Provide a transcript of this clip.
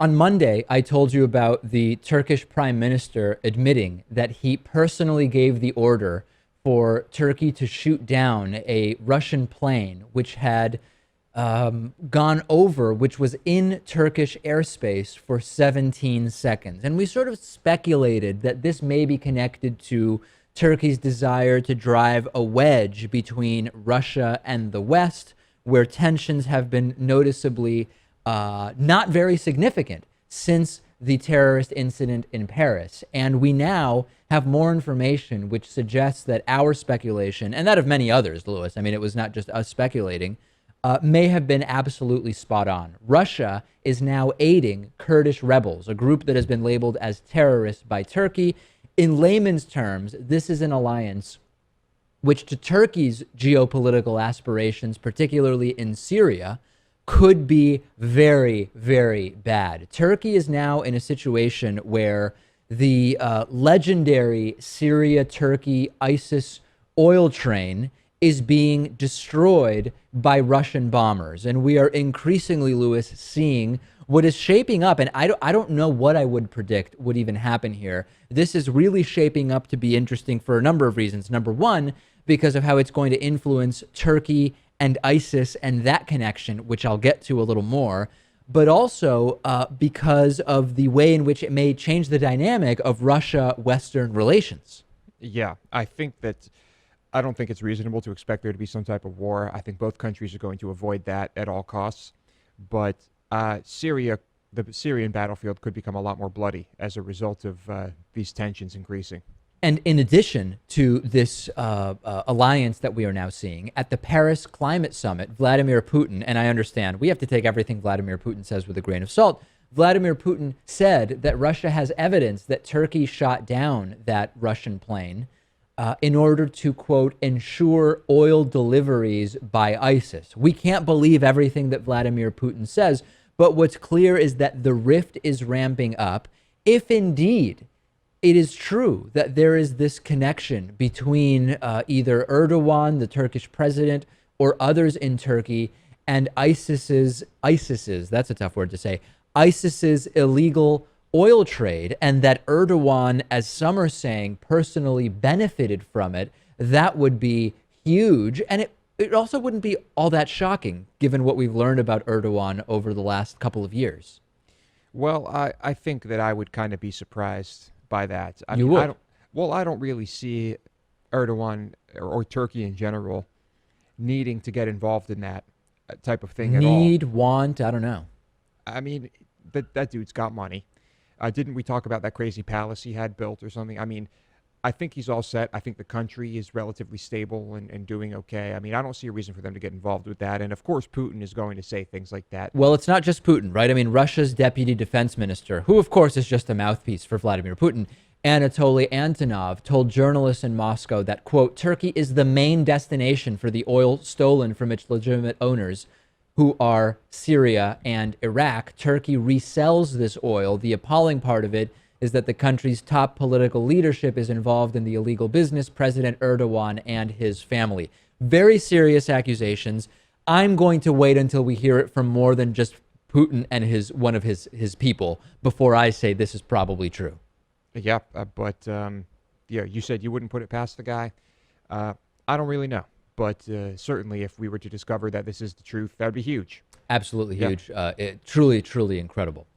On Monday, I told you about the Turkish prime minister admitting that he personally gave the order for Turkey to shoot down a Russian plane which had gone over, which was in Turkish airspace for 17 seconds. And we sort of speculated that this may be connected to Turkey's desire to drive a wedge between Russia and the West, where tensions have been noticeably not very significant since the terrorist incident in Paris. And we now have more information which suggests that our speculation, and that of many others, Lewis, I mean, it was not just us speculating, may have been absolutely spot on. Russia is now aiding Kurdish rebels, a group that has been labeled as terrorists by Turkey. In layman's terms, this is an alliance which, to Turkey's geopolitical aspirations, particularly in Syria, could be very, very bad. Turkey is now in a situation where the legendary Syria-Turkey ISIS oil train is being destroyed by Russian bombers. And we are increasingly, Lewis, seeing what is shaping up. And I don't know what I would predict would even happen here. This is really shaping up to be interesting for a number of reasons. Number one, because of how it's going to influence Turkey and ISIS and that connection, which I'll get to a little more, but also because of the way in which it may change the dynamic of Russia-Western relations. Yeah, I don't think it's reasonable to expect there to be some type of war. I think both countries are going to avoid that at all costs. But Syria, the Syrian battlefield could become a lot more bloody as a result of these tensions increasing. And in addition to this alliance that we are now seeing, at the Paris Climate Summit, Vladimir Putin, and I understand we have to take everything Vladimir Putin says with a grain of salt, Vladimir Putin said that Russia has evidence that Turkey shot down that Russian plane in order to, quote, ensure oil deliveries by ISIS. We can't believe everything that Vladimir Putin says, but what's clear is that the rift is ramping up. If indeed it is true that there is this connection between either Erdogan, the Turkish president, or others in Turkey, and ISIS's, that's a tough word to say, ISIS's illegal oil trade, and that Erdogan, as some are saying, personally benefited from it, that would be huge. And it also wouldn't be all that shocking, given what we've learned about Erdogan over the last couple of years. Well, I think that I would kind of be surprised by that. You would? I don't really see Erdogan or Turkey in general needing to get involved in that type of thing at all. Need, want, I don't know. I mean, that dude's got money. Didn't we talk about that crazy palace he had built or something? I mean, I think he's all set. I think the country is relatively stable and doing okay. I mean, I don't see a reason for them to get involved with that. And of course, Putin is going to say things like that. Well, it's not just Putin, right? I mean, Russia's deputy defense minister, who of course is just a mouthpiece for Vladimir Putin, Anatoly Antonov, told journalists in Moscow that, quote, Turkey is the main destination for the oil stolen from its legitimate owners, who are Syria and Iraq. Turkey resells this oil. The appalling part of it is that the country's top political leadership is involved in the illegal business, President Erdogan and his family. Very serious accusations. I'm going to wait until we hear it from more than just Putin and one of his people before I say this is probably true. Yeah, yeah, you said you wouldn't put it past the guy. I don't really know. But certainly if we were to discover that this is the truth, that would be huge. Absolutely huge. Truly, truly incredible.